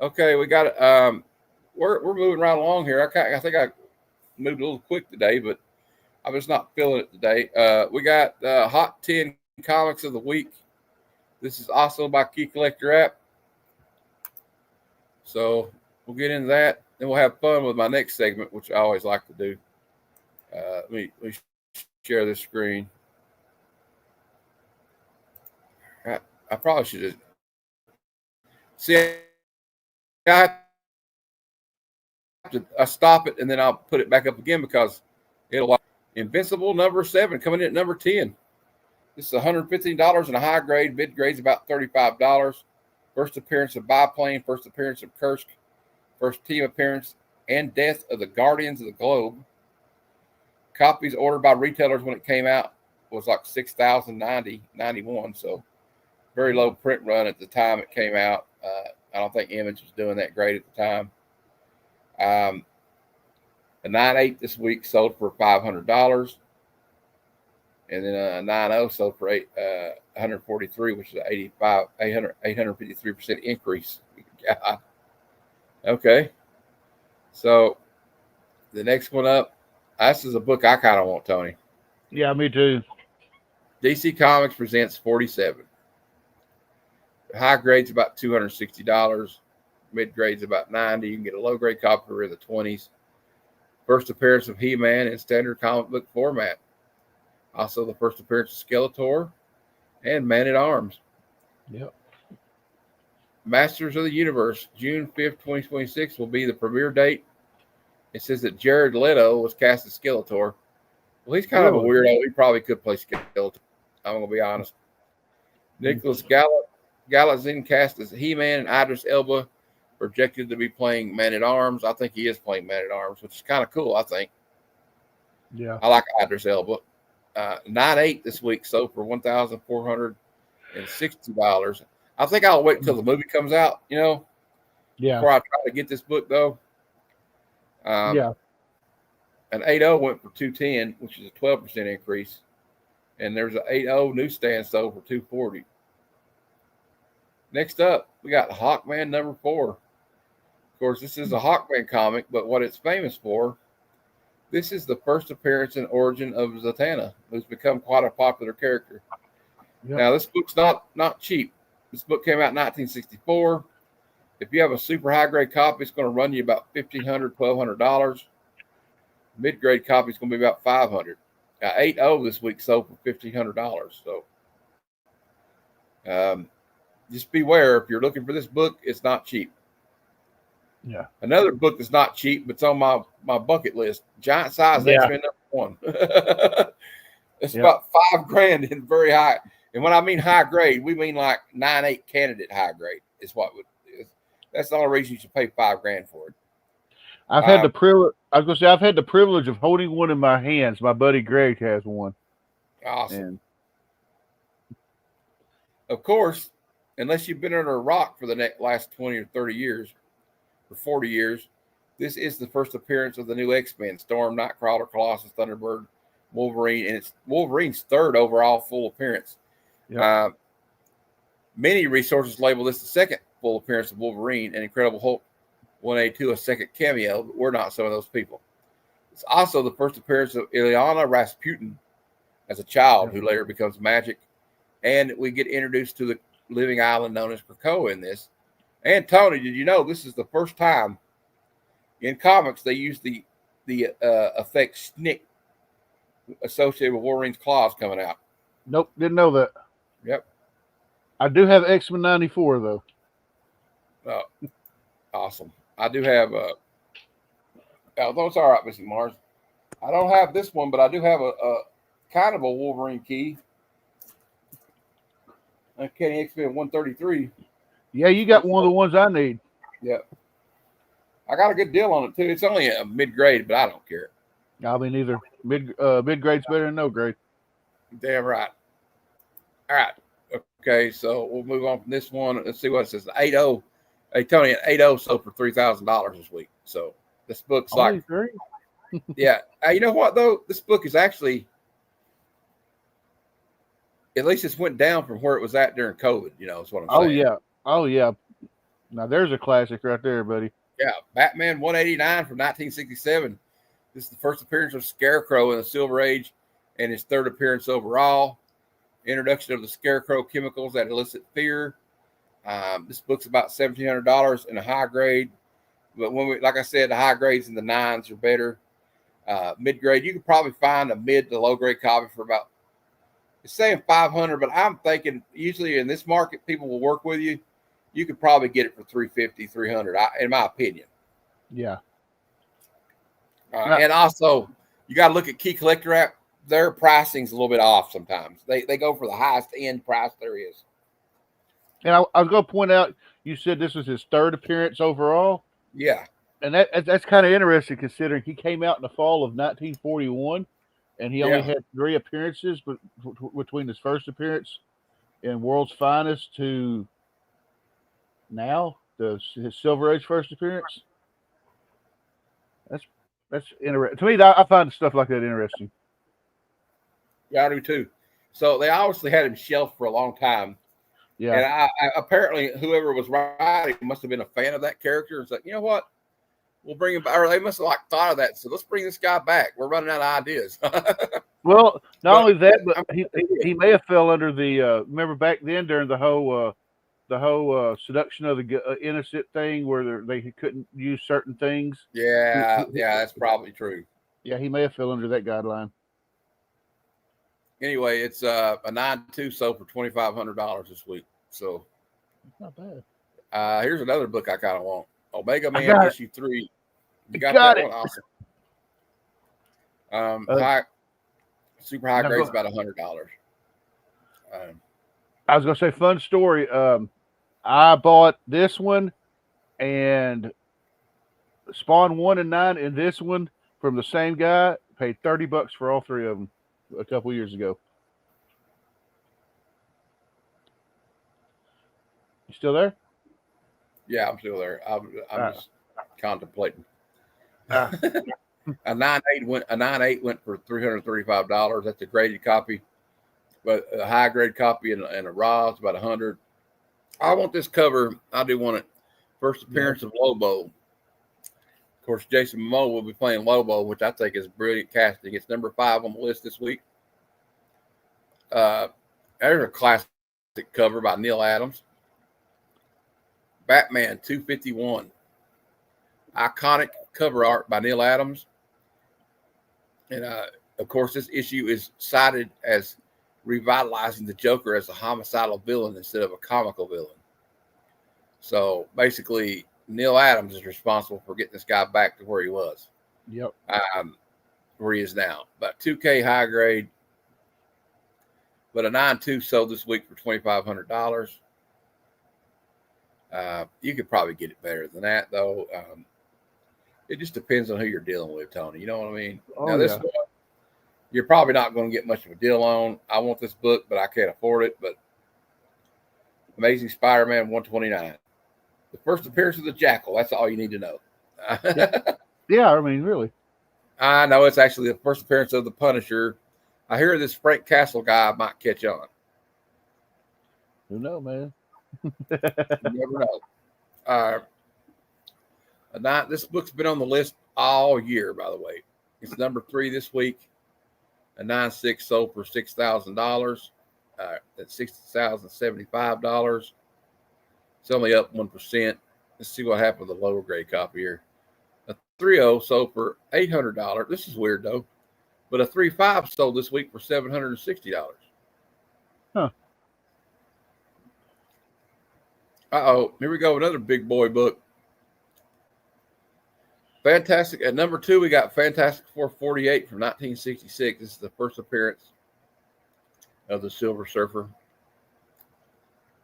Okay, we got it. We're moving right along here. I think I moved a little quick today, but I'm just not feeling it today. We got Hot 10 Comics of the Week. This is also by Key Collector app. So we'll get into that. Then we'll have fun with my next segment, which I always like to do. Let me share this screen. I probably should have. See, I stop it and then I'll put it back up again because it'll. Invincible number 7 coming in at number 10. This is $115 in a high grade. Mid grade's about $35. First appearance of Biplane. First appearance of Kursk. First team appearance and death of the Guardians of the Globe. Copies ordered by retailers when it came out was like 6,091. So very low print run at the time it came out. I don't think Image was doing that great at the time. A 9.8 this week sold for $500, and then a 9.0 sold for $143, which is an 853% increase. God. Okay, so the next one up, this is a book I kind of want, Tony. Yeah, me too. DC Comics presents 47. High grade's about $260. Mid grade's about $90. You can get a low grade copy for the 20s. First appearance of He-Man in standard comic book format. Also the first appearance of Skeletor and Man-at-Arms. Yep. Masters of the Universe, June 5th, 2026 will be the premiere date. It says that Jared Leto was cast as Skeletor. Well, he's kind of a weirdo. He probably could play Skeletor. I'm going to be honest. Nicholas Galitzine cast as He-Man and Idris Elba projected to be playing Man-at-Arms. I think he is playing Man-at-Arms, which is kind of cool, I think. Yeah. I like Idris Elba. 9.8 this week sold for $1,460. I think I'll wait until the movie comes out, before I try to get this book, though. An 8.0 went for $210, which is a 12% increase. And there's an 8.0 newsstand sold for $240. Next up, we got Hawkman number 4. Of course, this is a Hawkman comic, but what it's famous for, this is the first appearance and origin of Zatanna, who's become quite a popular character. Yep. Now, this book's not cheap. This book came out in 1964. If you have a super high grade copy, it's going to run you about $1,500, $1,200. Mid grade copy is going to be about $500. 8.0 this week sold for $1,500. So just beware, if you're looking for this book, it's not cheap. Yeah. Another book that's not cheap, but it's on my bucket list. Giant Size X-Men #1. It's about $5,000 in very high. And when I mean high grade, we mean like 9.8 candidate high grade is what would. That's the only reason you should pay $5,000 for it. I've had the privilege. I was going to say I've had the privilege of holding one in my hands. My buddy Greg has one. Awesome. And of course, unless you've been under a rock for the last 20 or 30 years, or 40 years, this is the first appearance of the new X-Men: Storm, Nightcrawler, Colossus, Thunderbird, Wolverine, and it's Wolverine's third overall full appearance. Yep. Many resources label this the second full appearance of Wolverine, and Incredible Hulk 182 a second cameo, but we're not some of those people. It's also the first appearance of Ilyana Rasputin as a child, who later becomes Magic, and we get introduced to the living island known as Krakoa in this. And Tony, did you know this is the first time in comics they use the effect Snick associated with Wolverine's claws coming out? Nope, didn't know that. Yep. I do have X-Men 94 though. Oh, awesome. I do have although it's all right, Missy Mars. I don't have this one, but I do have a kind of a Wolverine key. Kenny X-Men 133. Yeah, you got one of the ones I need. Yep. I got a good deal on it too. It's only a mid grade, but I don't care. I mean, either mid grade's better than no grade. Damn right. All right. Okay, so we'll move on from this one. Let's see what it says. 8.0. Hey Tony, 8.0 sold for $3,000 this week. So this book's like, yeah. You know what though? This book is actually, at least it's went down from where it was at during COVID. You know, is what I'm saying. Oh yeah. Now there's a classic right there, buddy. Yeah, Batman 189 from 1967. This is the first appearance of Scarecrow in the Silver Age, and his third appearance overall. Introduction of the Scarecrow chemicals that elicit fear. This book's about $1,700 in a high grade, but like I said, the high grades in the 9s are better. Mid grade, you could probably find a mid to low grade copy for about, it's saying $500, but I'm thinking usually in this market, people will work with you. You could probably get it for $350, $300, in my opinion. Yeah. And also, you got to look at Key Collector app. Their pricing's a little bit off sometimes. They go for the highest end price there is. And I was going to point out, you said this was his third appearance overall. Yeah. And that's kind of interesting considering he came out in the fall of 1941, and he only had 3 appearances between his first appearance in World's Finest to now, his Silver Age first appearance. That's interesting. To me, I find stuff like that interesting. Yeah, I do too. So they obviously had him shelved for a long time. Yeah. And I apparently whoever was writing must have been a fan of that character and said, you know what? We'll bring him back. Or they must have thought of that. So let's bring this guy back. We're running out of ideas. Well, not only that, but he may have fell under the remember back then during the whole seduction of the innocent thing where they couldn't use certain things. Yeah, that's probably true. Yeah, he may have fell under that guideline. Anyway, it's a 9.2 sold for $2,500 this week. So not bad. Here's another book I kind of want. Omega Man issue 3. You got that one? Awesome. Super high grade's about $100. I was gonna say fun story. I bought this one and Spawn 1 and 9 and this one from the same guy. Paid $30 for all 3 of them a couple years ago. You still there? Yeah, I'm still there. I'm just contemplating. A 9.8 went for $335. That's a graded copy, but a high grade copy and a raw is about $100. I want this cover. I do want it. First appearance of Lobo. Of course, Jason Momoa will be playing Lobo, which I think is brilliant casting. It's number 5 on the list this week. There's a classic cover by Neil Adams. Batman 251. Iconic cover art by Neil Adams. And, of course, this issue is cited as revitalizing the Joker as a homicidal villain instead of a comical villain. So, basically, Neil Adams is responsible for getting this guy back to where he was. Yep. Where he is now. About 2K high grade. But a 9.2 sold this week for $2,500. You could probably get it better than that, though. It just depends on who you're dealing with, Tony. You know what I mean? Oh, now, this one, you're probably not going to get much of a deal on. I want this book, but I can't afford it. But Amazing Spider-Man 129. The first appearance of the Jackal. That's all you need to know. Yeah, I mean, really. I know it's actually the first appearance of the Punisher. I hear this Frank Castle guy might catch on. Who knows, man? You never know. This book's been on the list all year, by the way. It's number 3 this week. A 9.6 sold for $6,000. That's $60,075. It's only up 1%. Let's see what happened with the lower grade copy here. A 3.0 sold for $800. This is weird, though. But a 3.5 sold this week for $760. Huh. Uh-oh. Here we go. Another big boy book. Fantastic. At number 2, we got Fantastic 448 from 1966. This is the first appearance of the Silver Surfer.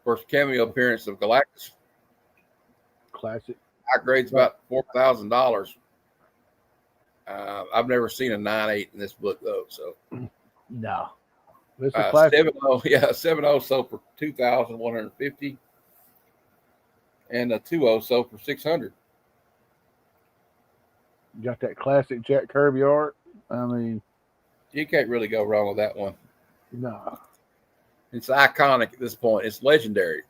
First cameo appearance of Galactus. Classic. High grade's about $4,000. I've never seen a 9.8 in this book, though. So no. This is a classic. 7.0, yeah, 7.0 sold for $2,150. And a 2.0 sold for $600. You got that classic Jack Kirby art. I mean, you can't really go wrong with that one. No. It's iconic at this point. It's legendary.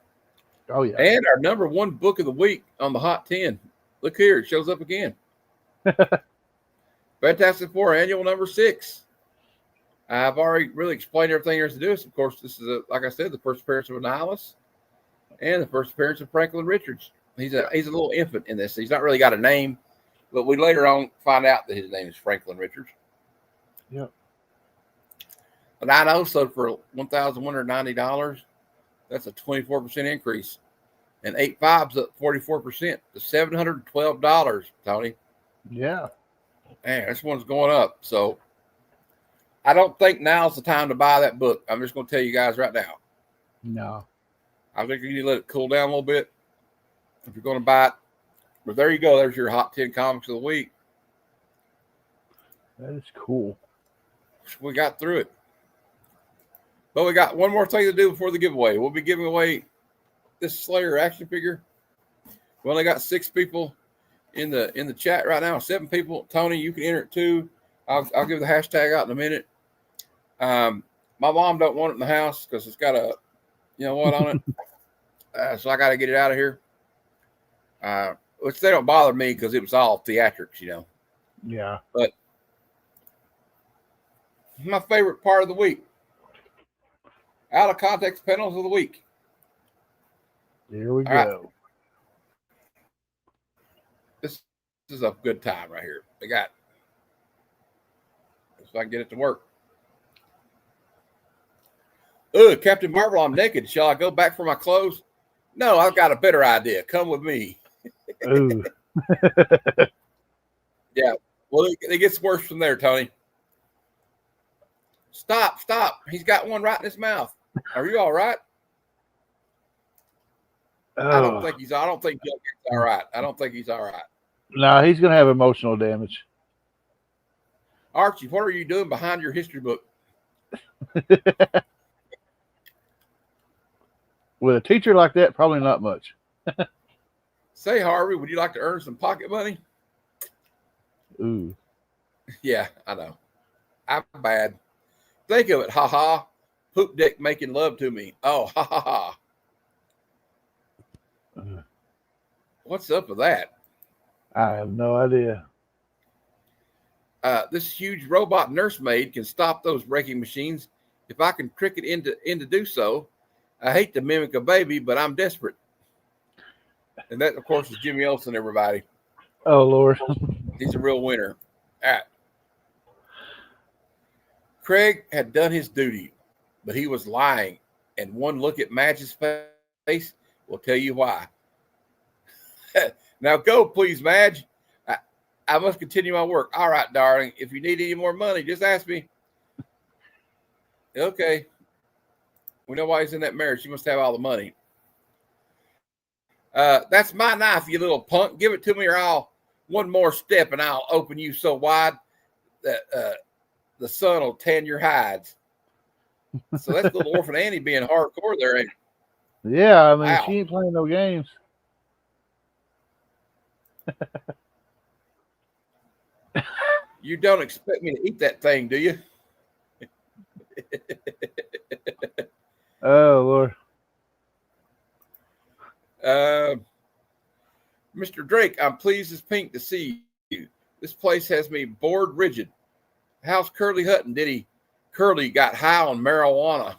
Oh, yeah. And our number 1 book of the week on the Hot 10. Look here. It shows up again. Fantastic Four Annual number 6. I've already really explained everything there is to do. Of course, this is, like I said, the first appearance of Annihilus and the first appearance of Franklin Richards. He's a little infant in this. He's not really got a name, but we later on find out that his name is Franklin Richards. Yep. A 9.0 sold for $1,190. That's a 24% increase. And 8.5's up 44% to $712, Tony. Yeah. Man, this one's going up. So I don't think now's the time to buy that book. I'm just going to tell you guys right now. No. I think you need to let it cool down a little bit if you're going to buy it. But there you go. There's your Hot 10 Comics of the Week. That is cool. We got through it. But we got one more thing to do before the giveaway. We'll be giving away this Slayer action figure. We only got 6 people in the chat right now. 7 people. Tony, you can enter it too. I'll give the hashtag out in a minute. My mom don't want it in the house because it's got a, you know what on it. So I got to get it out of here. Which they don't bother me because it was all theatrics, you know. Yeah. But my favorite part of the week. Out of context panels of the week. Here we All go. Right. This is a good time right here. I got, if I can get it to work. Captain Marvel, I'm naked. Shall I go back for my clothes? No, I've got a better idea. Come with me. Ooh. Yeah. Well, it gets worse from there, Tony. Stop. He's got one right in his mouth. Are you all right? I don't think Joker's all right. I don't think he's all right. No, he's going to have emotional damage. Archie, what are you doing behind your history book? With a teacher like that, probably not much. Say, Harvey, would you like to earn some pocket money? Ooh. Yeah, I know. I'm bad. Think of it. Ha ha. Poop dick making love to me. Oh, ha ha ha. What's up with that? I have no idea. This huge robot nursemaid can stop those braking machines If I can trick it into do so, I hate to mimic a baby, but I'm desperate. And that, of course, is Jimmy Olsen, everybody. Oh, Lord. He's a real winner. All right. Craig had done his duty, but he was lying. And one look at Madge's face will tell you why. Now go, please, Madge. I must continue my work. All right, darling. If you need any more money, just ask me. Okay. We know why he's in that marriage. She must have all the money. That's my knife, you little punk. Give it to me or I'll one more step and I'll open you so wide that the sun will tan your hides. So that's little Orphan Annie being hardcore there, ain't it? Yeah, I mean, Wow. she ain't playing no games. You don't expect me to eat that thing, do you? Oh, Lord. Mr. Drake, I'm pleased as pink to see you. This place has me bored rigid. How's Curly Hutton? Curly got high on marijuana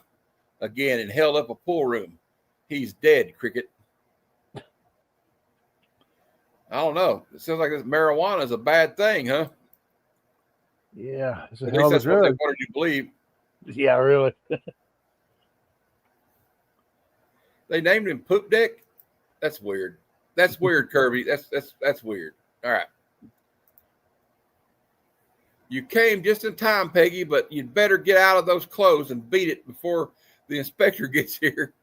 again and held up a pool room. He's dead, Cricket. I don't know. It sounds like this marijuana is a bad thing, huh? Yeah, it's a At hell least of a that's what they drug. wanted you to believe. Yeah, really. They named him Poop Deck. That's weird. That's weird, Kirby. That's weird. All right. You came just in time, Peggy, but you'd better get out of those clothes and beat it before the inspector gets here.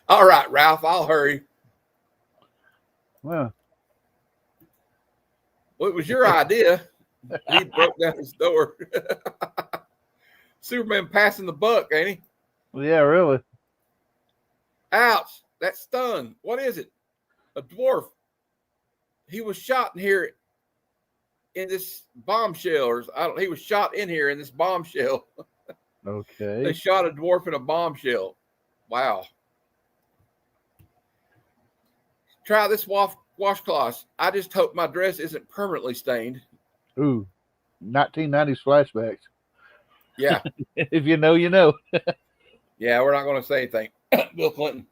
All right, Ralph, I'll hurry. Well, It was your idea. He broke down his door. Superman passing the buck, ain't he? yeah, really. Ouch. That stung. What is it? A dwarf. He was shot in here in this bombshell. He was shot in here in this bombshell. Okay. They shot a dwarf in a bombshell. Wow. Try this washcloth. I just hope my dress isn't permanently stained. Ooh, 1990s flashbacks. Yeah. If you know, you know. Yeah, we're not going to say anything. Bill Clinton.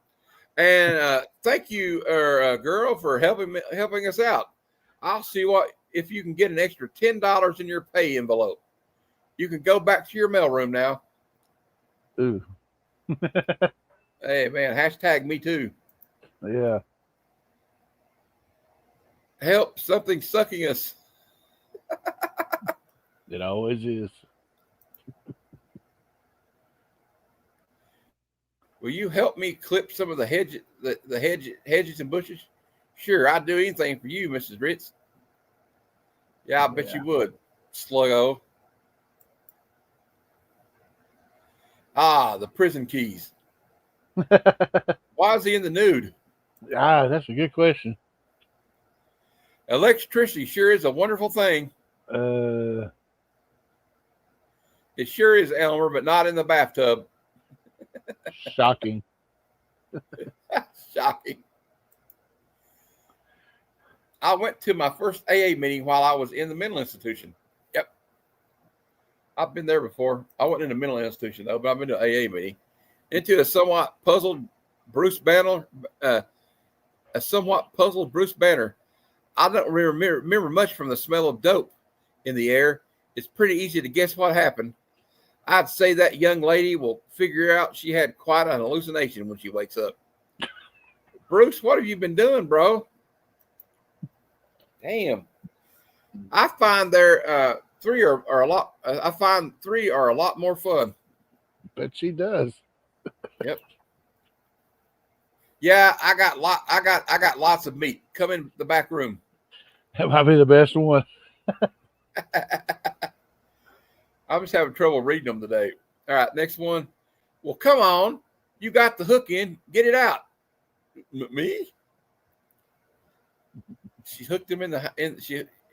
And thank you, girl, for helping us out. I'll see if you can get an extra $10 in your pay envelope. You can go back to your mailroom now. Ooh. Hey, man, hashtag me too. Yeah. Help, something sucking us. It always is. Will you help me clip some of the hedges and bushes? Sure, I'd do anything for you, Mrs. Ritz. Yeah, I bet you would, sluggo. Ah, the prison keys. Why is he in the nude? That's a good question. Electricity sure is a wonderful thing. It sure is, Elmer, but not in the bathtub. Shocking. Shocking. I went to my first AA meeting while I was in the mental institution. Yep. I've been there before. I wasn't in a mental institution, though, but I've been to an AA meeting. Into a somewhat puzzled Bruce Banner. I don't remember much from the smell of dope in the air. It's pretty easy to guess what happened. I'd say that young lady will figure out she had quite an hallucination when she wakes up. Bruce, what have you been doing, bro? Damn. I find three are a lot. I find three are a lot more fun. Bet she does. Yep. Yeah, I got lots of meat. Come in the back room. That might be the best one. I'm just having trouble reading them today. All right, next one. Well, come on. You got the hook in. Get it out. Me? She hooked him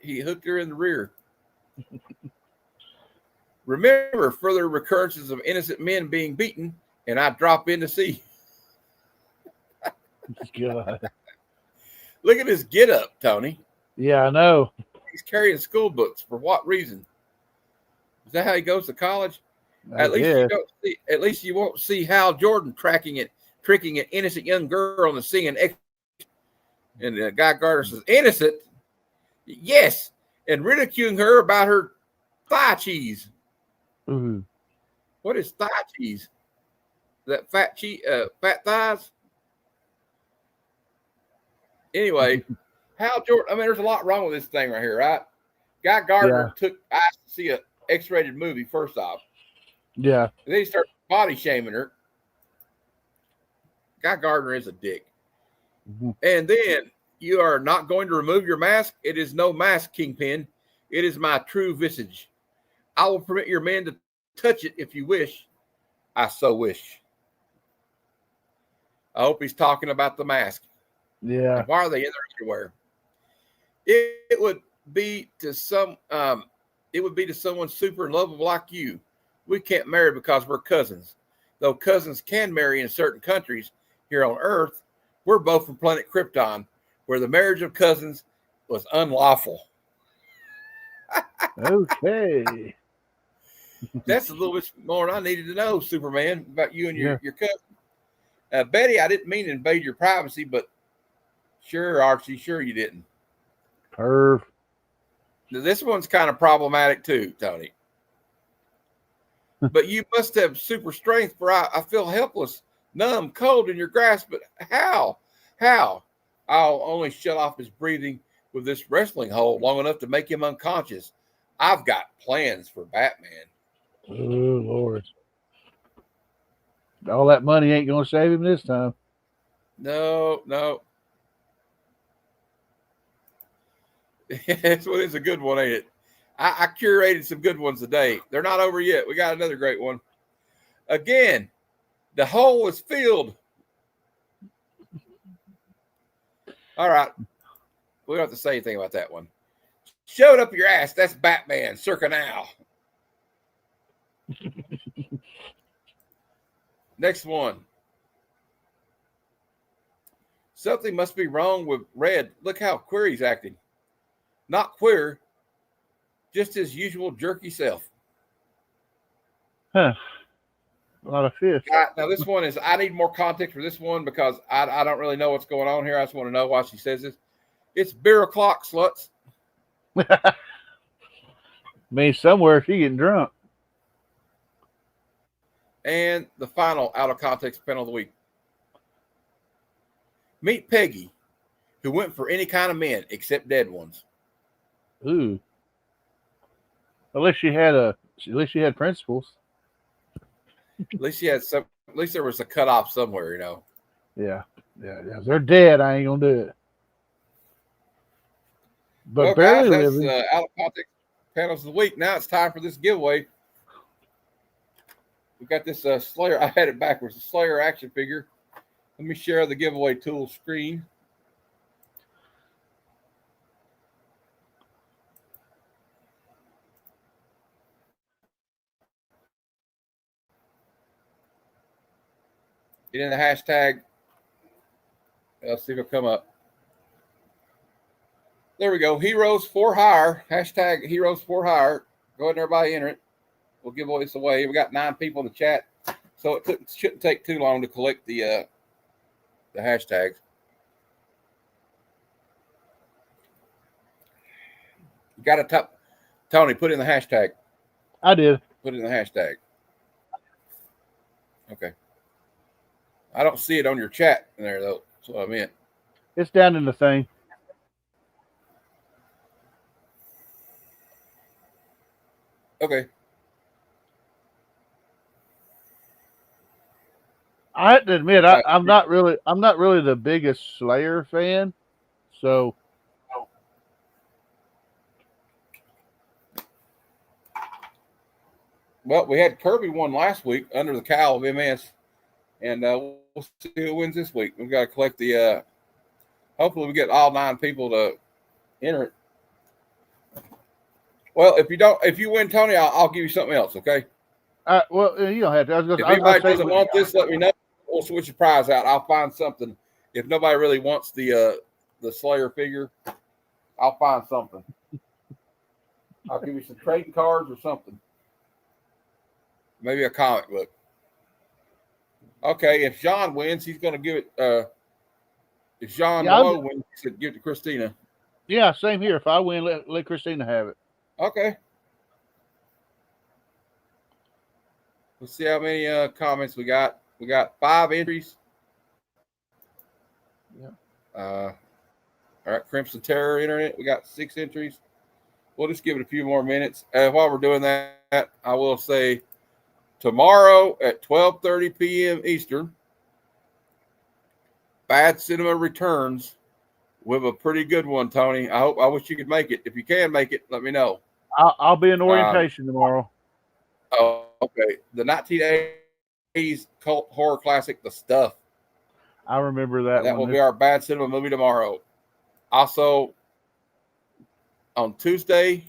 he hooked her in the rear. Remember further recurrences of innocent men being beaten, and I drop in to see. God. Look at his get up, Tony. Yeah, I know. He's carrying school books. For what reason? Is that how he goes to college? I At least you guess. don't see. At least you won't see Hal Jordan tricking an innocent young girl and singing. And Guy Gardner says, "Innocent, yes," and ridiculing her about her thigh cheese. Ooh. What is thigh cheese? That fat fat thighs. Anyway, Hal Jordan. I mean, there's a lot wrong with this thing right here, right? Guy Gardner took I asked to see a X-rated movie first off. Yeah. And then he started body shaming her. Guy Gardner is a dick. Mm-hmm. And then you are not going to remove your mask. It is no mask, Kingpin. It is my true visage. I will permit your men to touch it if you wish. I so wish. I hope he's talking about the mask. Yeah. And why are they in their underwear? It would be to someone super lovable like you. We can't marry because we're cousins. Though cousins can marry in certain countries here on Earth, we're both from planet Krypton, where the marriage of cousins was unlawful. Okay. That's a little bit more than I needed to know, Superman, about you and your cousin. Betty, I didn't mean to invade your privacy, but sure, Archie, sure you didn't. Perv. This one's kind of problematic too, Tony. But you must have super strength, for I feel helpless, numb, cold in your grasp. But how? How? I'll only shut off his breathing with this wrestling hold long enough to make him unconscious. I've got plans for Batman. Oh, Lord. All that money ain't going to save him this time. No. This one is a good one, ain't it? I curated some good ones today. They're not over yet. We got another great one. Again, the hole is filled. All right. We don't have to say anything about that one. Shove it up your ass. That's Batman, circa now. Next one. Something must be wrong with Red. Look how queer he's acting. Not queer, just his usual jerky self. Huh. A lot of fish. Now, this one is, I need more context for this one because I don't really know what's going on here. I just want to know why she says this. It's beer o'clock, sluts. Means somewhere she getting drunk. And the final out of context panel of the week. Meet Peggy, who went for any kind of men except dead ones. Ooh. At least she had principles. At least she had some. At least there was a cutoff somewhere, you know. Yeah. If they're dead, I ain't gonna do it. But well, barely guys, living. That's out of context panels of the week. Now it's time for this giveaway. We got this Slayer. I had it backwards. The Slayer action figure. Let me share the giveaway tool screen. Get in the hashtag. Let's see if it'll come up. There we go. Heroes for hire. Hashtag Heroes for hire. Go ahead and everybody enter it. We'll give this away. We got 9 people in the chat, so it shouldn't take too long to collect the hashtags. You got to Tony, put in the hashtag. I did. Put in the hashtag. Okay. I don't see it on your chat in there, though. That's what I meant. It's down in the thing. Okay. I have to admit, I'm not really the biggest Slayer fan, so. Well, we had Kirby won last week under the cowl of MS, and we'll see who wins this week. We've got to collect the. Hopefully, we get all 9 people to enter it. Well, if you win, Tony, I'll give you something else. Okay. Well, you don't have to. If anybody doesn't want this, let me know. We'll switch the prize out. I'll find something. If nobody really wants the Slayer figure, I'll find something. I'll give you some trading cards or something. Maybe a comic book. Okay, if John wins, he's going to give it. If Jean Malone wins, he said give it to Christina. Yeah, same here. If I win, let Christina have it. Okay. Let's see how many comments we got. We got 5 entries. Yeah. All right, Crimson Terror Internet. We got 6 entries. We'll just give it a few more minutes. While we're doing that, I will say tomorrow at 12:30 p.m. Eastern, Bad Cinema returns with a pretty good one, Tony. I wish you could make it. If you can make it, let me know. I'll be in orientation tomorrow. Oh, okay. The 1980s cult horror classic, The Stuff. I remember that. That will be our Bad Cinema movie tomorrow. Also, on Tuesday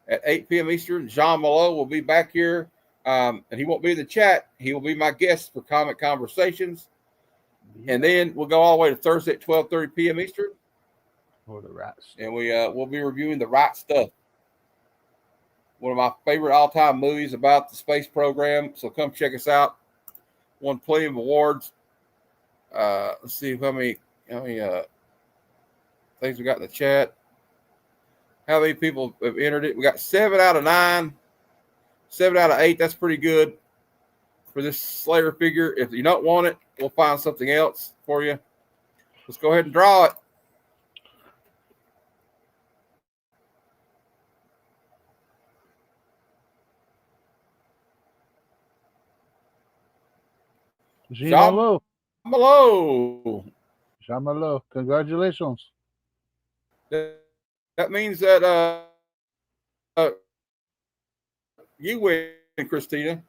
at 8 p.m. Eastern, Jean Malone will be back here. And he won't be in the chat. He will be my guest for Comic Conversations. Yeah. And then we'll go all the way to Thursday at 12:30 p.m. Eastern. Or the right stuff. And we'll be reviewing The Right Stuff. One of my favorite all-time movies about the space program. So come check us out. Won plenty of awards. Let's see how many things we got in the chat. How many people have entered it? We got 7 out of 9. 7 out of 8. That's pretty good for this Slayer figure. If you don't want it, we'll find something else for you. Let's go ahead and draw it. Jean Malone. Jean Malone. Congratulations. That means that you win, Christina.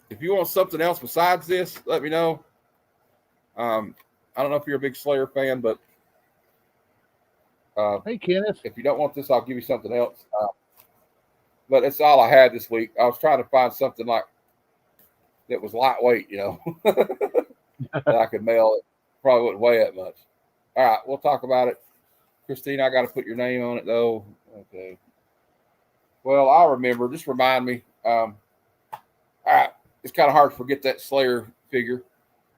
If you want something else besides this, let me know. I don't know if you're a big Slayer fan, but hey, Kenneth. If you don't want this, I'll give you something else. But it's all I had this week. I was trying to find something like that was lightweight, that I could mail it. Probably wouldn't weigh that much. All right, we'll talk about it. Christina, I got to put your name on it, though. Okay. Well, I'll remember. Just remind me. All right. It's kind of hard to forget that Slayer figure.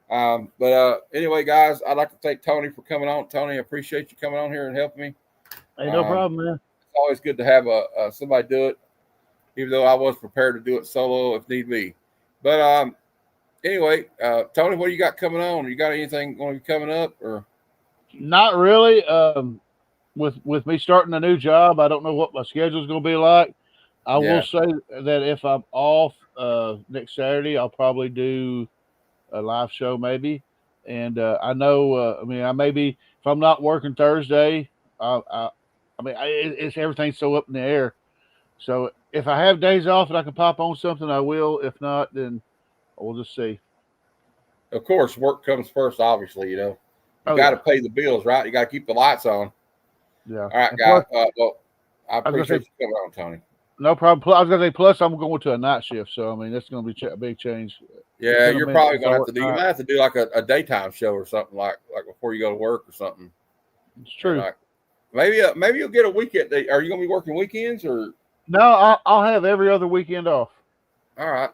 But anyway, guys, I'd like to thank Tony for coming on. Tony, I appreciate you coming on here and helping me. Hey, no problem, man. It's always good to have somebody do it, even though I was prepared to do it solo if need be. But anyway, Tony, what do you got coming on? You got anything going to be coming up? Or not really. With me starting a new job, I don't know what my schedule is going to be like. I will say that if I'm off next Saturday, I'll probably do a live show maybe. And I know, I may be, if I'm not working Thursday, it's everything's so up in the air. So if I have days off and I can pop on something, I will. If not, then we'll just see. Of course, work comes first, obviously, You got to pay the bills, right? You got to keep the lights on. Yeah. All right, guys. Well, I appreciate you coming on, Tony. No problem. I was going to say, plus I'm going to a night shift. So, that's going to be a big change. Yeah, you're probably going to have to do, you might have to do like a daytime show or something like before you go to work or something. It's true. Maybe you'll get a weekend. Are you going to be working weekends or? No, I'll have every other weekend off. All right.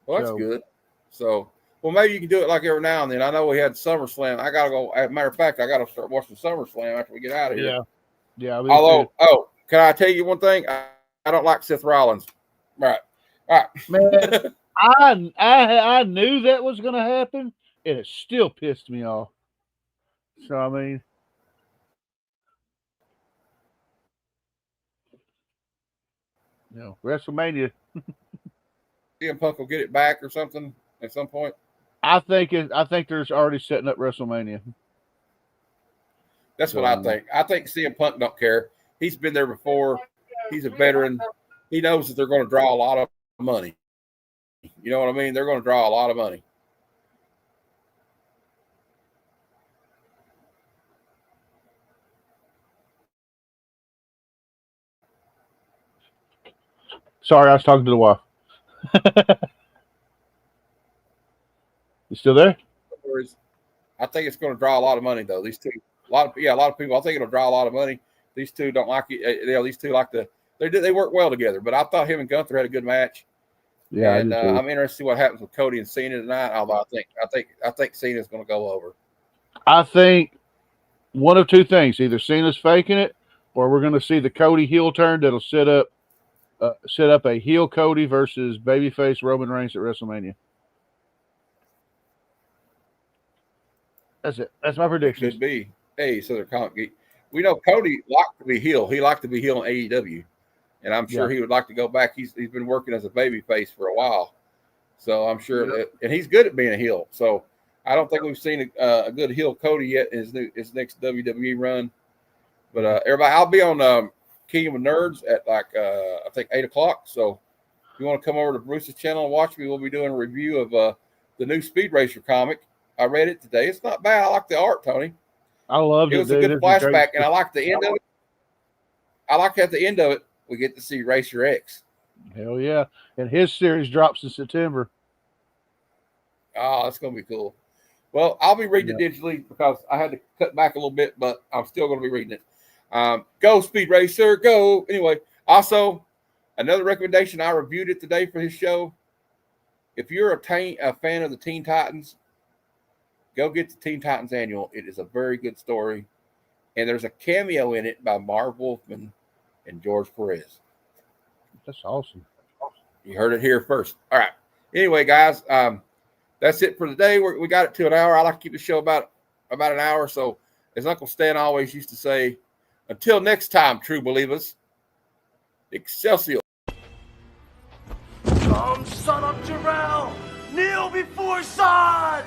Well, that's good. So, well, maybe you can do it like every now and then. I know we had SummerSlam. I got to go. As a matter of fact, I got to start watching SummerSlam after we get out of here. Yeah. Although, can I tell you one thing? I don't like Seth Rollins. All right. Man, I knew that was going to happen, and it still pissed me off. So, WrestleMania. CM Punk will get it back or something at some point. I think there's already setting up WrestleMania. That's what I think. I think CM Punk don't care. He's been there before. He's a veteran. He knows that they're going to draw a lot of money. You know what I mean? They're going to draw a lot of money. Sorry, I was talking to the wife. You still there? I think it's going to draw a lot of money, though. These two, a lot of people. I think it'll draw a lot of money. These two don't like it. These two like to They work well together. But I thought him and Gunther had a good match. Yeah, And I'm interested to see what happens with Cody and Cena tonight. Although I think Cena's going to go over. I think one of two things: either Cena's faking it, or we're going to see the Cody heel turn that'll set up a heel Cody versus babyface Roman Reigns at WrestleMania. That's it. That's my prediction. Could be. Hey, so they're calling. We know Cody liked to be heel. He liked to be heel in AEW, and I'm sure he would like to go back. He's been working as a babyface for a while, so I'm sure that, and he's good at being a heel. So I don't think we've seen a good heel Cody yet in his next WWE run. But everybody, I'll be on Kingdom of Nerds at I think 8:00. So if you want to come over to Bruce's channel and watch me, we'll be doing a review of the new Speed Racer comic. I read it today. It's not bad. I like the art, Tony. I loved it. It was a good flashback, and I like the end of it. I like at the end of it, we get to see Racer X. Hell yeah. And his series drops in September. Oh, that's going to be cool. Well, I'll be reading it digitally because I had to cut back a little bit, but I'm still going to be reading it. Go, Speed Racer, go. Anyway, also, another recommendation, I reviewed it today for his show. If you're a fan of the Teen Titans, go get the Teen Titans Annual. It is a very good story. And there's a cameo in it by Marv Wolfman and George Perez. That's awesome. You heard it here first. All right. Anyway, guys, that's it for today. We got it to an hour. I like to keep the show about an hour. So as Uncle Stan always used to say, until next time, true believers, Excelsior. Come, son of Jarrell! Kneel before Zod!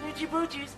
Snoochie boochies.